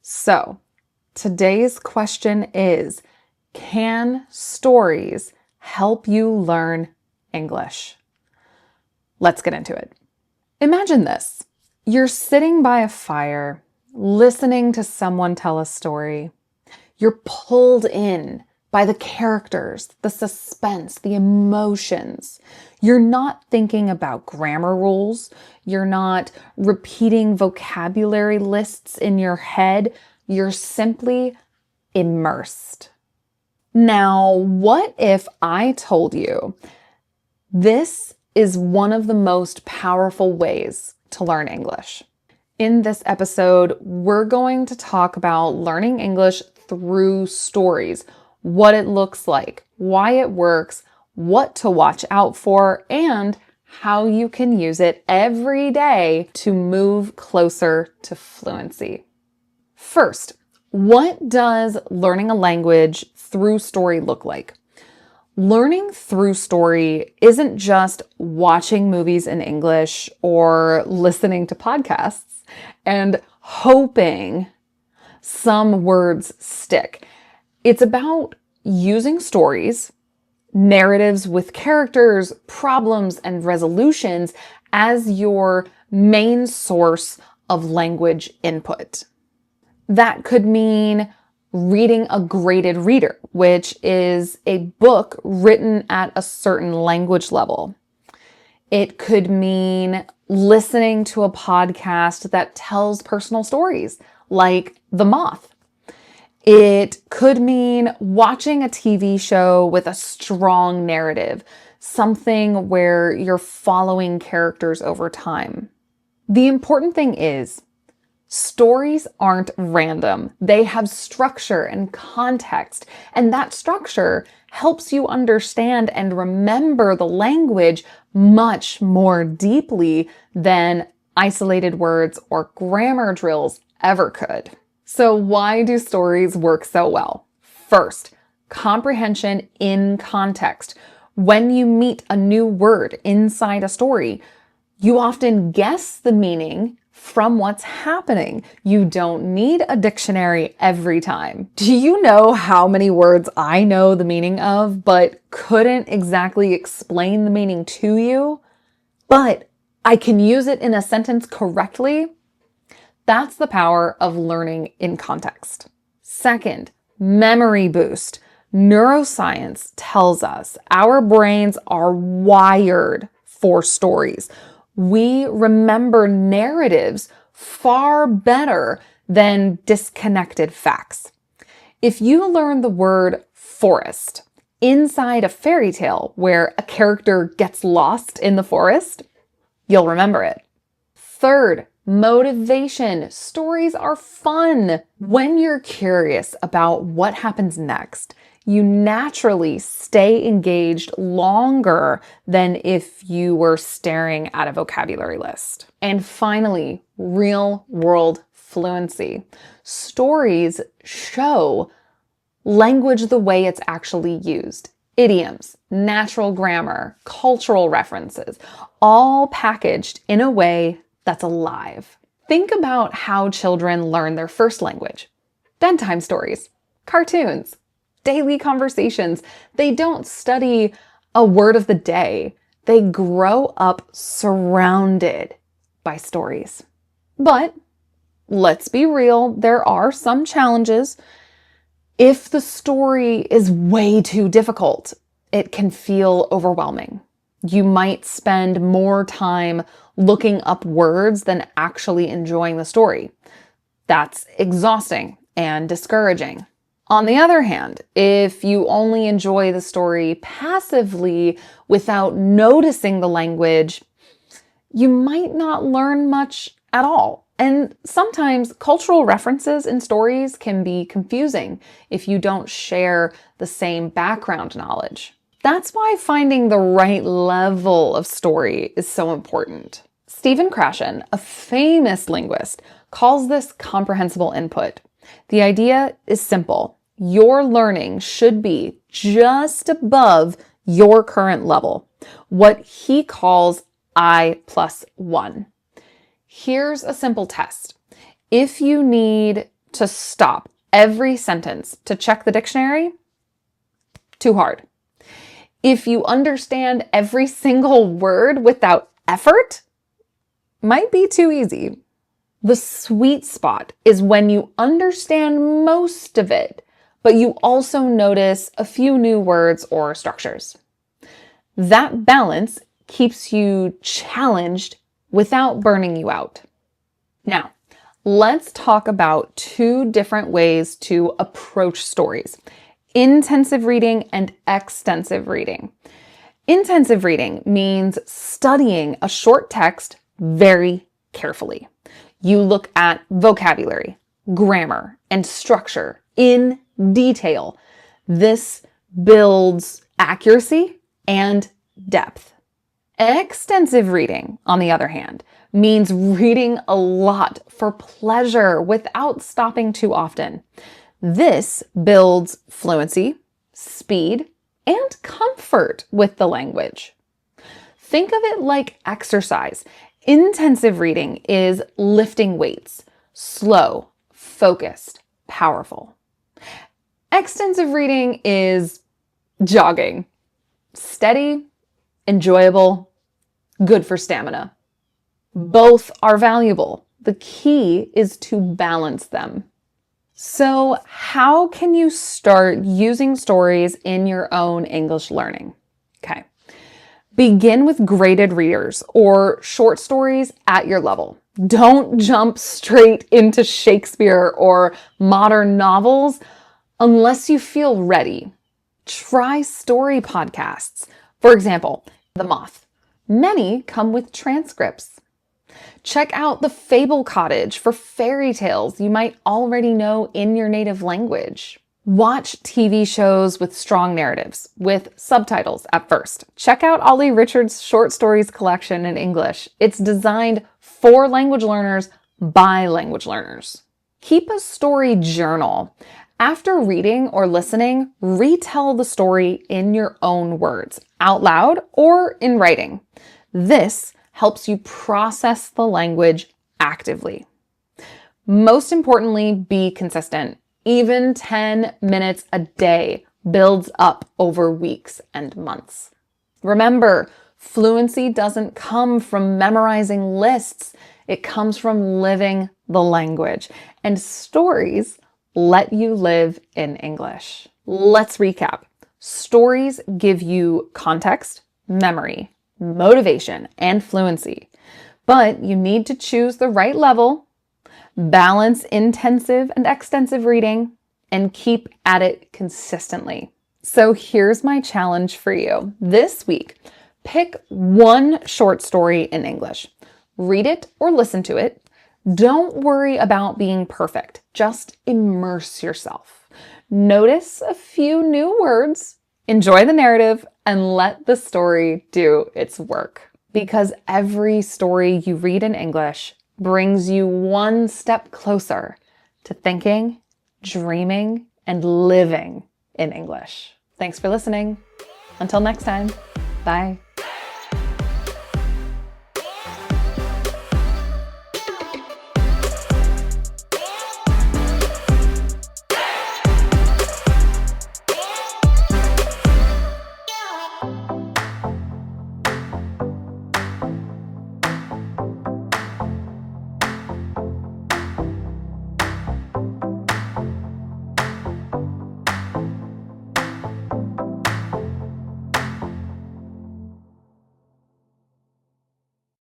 So, today's question is, can stories help you learn English? Let's get into it. Imagine this. You're sitting by a fire, listening to someone tell a story. You're pulled in by the characters, the suspense, the emotions. You're not thinking about grammar rules. You're not repeating vocabulary lists in your head. You're simply immersed. Now, what if I told you this is one of the most powerful ways to learn English? In this episode, we're going to talk about learning English through stories, what it looks like, why it works, what to watch out for, and how you can use it every day to move closer to fluency. First, what does learning a language through story look like? Learning through story isn't just watching movies in English or listening to podcasts and hoping some words stick. It's about using stories, narratives with characters, problems, and resolutions as your main source of language input. That could mean reading a graded reader, which is a book written at a certain language level. It could mean listening to a podcast that tells personal stories, like The Moth. It could mean watching a TV show with a strong narrative, something where you're following characters over time. The important thing is, stories aren't random. They have structure and context, and that structure helps you understand and remember the language much more deeply than isolated words or grammar drills ever could. So why do stories work so well? First, comprehension in context. When you meet a new word inside a story, you often guess the meaning from what's happening. You don't need a dictionary every time. Do you know how many words I know the meaning of, but couldn't exactly explain the meaning to you? But I can use it in a sentence correctly? That's the power of learning in context. Second, memory boost. Neuroscience tells us our brains are wired for stories. We remember narratives far better than disconnected facts. If you learn the word forest inside a fairy tale where a character gets lost in the forest, you'll remember it. Third, motivation. Stories are fun. When you're curious about what happens next, you naturally stay engaged longer than if you were staring at a vocabulary list. And finally, real-world fluency. Stories show language the way it's actually used. Idioms, natural grammar, cultural references, all packaged in a way that's alive. Think about how children learn their first language. Bedtime stories, cartoons, daily conversations. They don't study a word of the day. They grow up surrounded by stories. But let's be real, there are some challenges. If the story is way too difficult, it can feel overwhelming. You might spend more time looking up words than actually enjoying the story. That's exhausting and discouraging. On the other hand, if you only enjoy the story passively without noticing the language, you might not learn much at all. And sometimes cultural references in stories can be confusing if you don't share the same background knowledge. That's why finding the right level of story is so important. Stephen Krashen, a famous linguist, calls this comprehensible input. The idea is simple. Your learning should be just above your current level, what he calls I+1. Here's a simple test. If you need to stop every sentence to check the dictionary, too hard. If you understand every single word without effort, might be too easy. The sweet spot is when you understand most of it, but you also notice a few new words or structures. That balance keeps you challenged without burning you out. Now, let's talk about two different ways to approach stories: intensive reading and extensive reading. Intensive reading means studying a short text very carefully. You look at vocabulary, grammar, and structure in detail. This builds accuracy and depth. Extensive reading, on the other hand, means reading a lot for pleasure without stopping too often. This builds fluency, speed, and comfort with the language. Think of it like exercise. Intensive reading is lifting weights, slow, focused, powerful. Extensive reading is jogging, steady, enjoyable, good for stamina. Both are valuable. The key is to balance them. So, how can you start using stories in your own English learning? Okay. Begin with graded readers or short stories at your level. Don't jump straight into Shakespeare or modern novels unless you feel ready. Try story podcasts. For example, The Moth. Many come with transcripts. Check out The Fable Cottage for fairy tales you might already know in your native language. Watch TV shows with strong narratives, with subtitles at first. Check out Ollie Richards' short stories collection in English. It's designed for language learners by language learners. Keep a story journal. After reading or listening, retell the story in your own words, out loud or in writing. This helps you process the language actively. Most importantly, be consistent. Even 10 minutes a day builds up over weeks and months. Remember, fluency doesn't come from memorizing lists. It comes from living the language. And stories let you live in English. Let's recap. Stories give you context, memory, motivation, and fluency. But you need to choose the right level, balance intensive and extensive reading, and keep at it consistently. So here's my challenge for you. This week, pick one short story in English. Read it or listen to it. Don't worry about being perfect. Just immerse yourself. Notice a few new words, enjoy the narrative, and let the story do its work. Because every story you read in English brings you one step closer to thinking, dreaming, and living in English. Thanks for listening. Until next time, bye.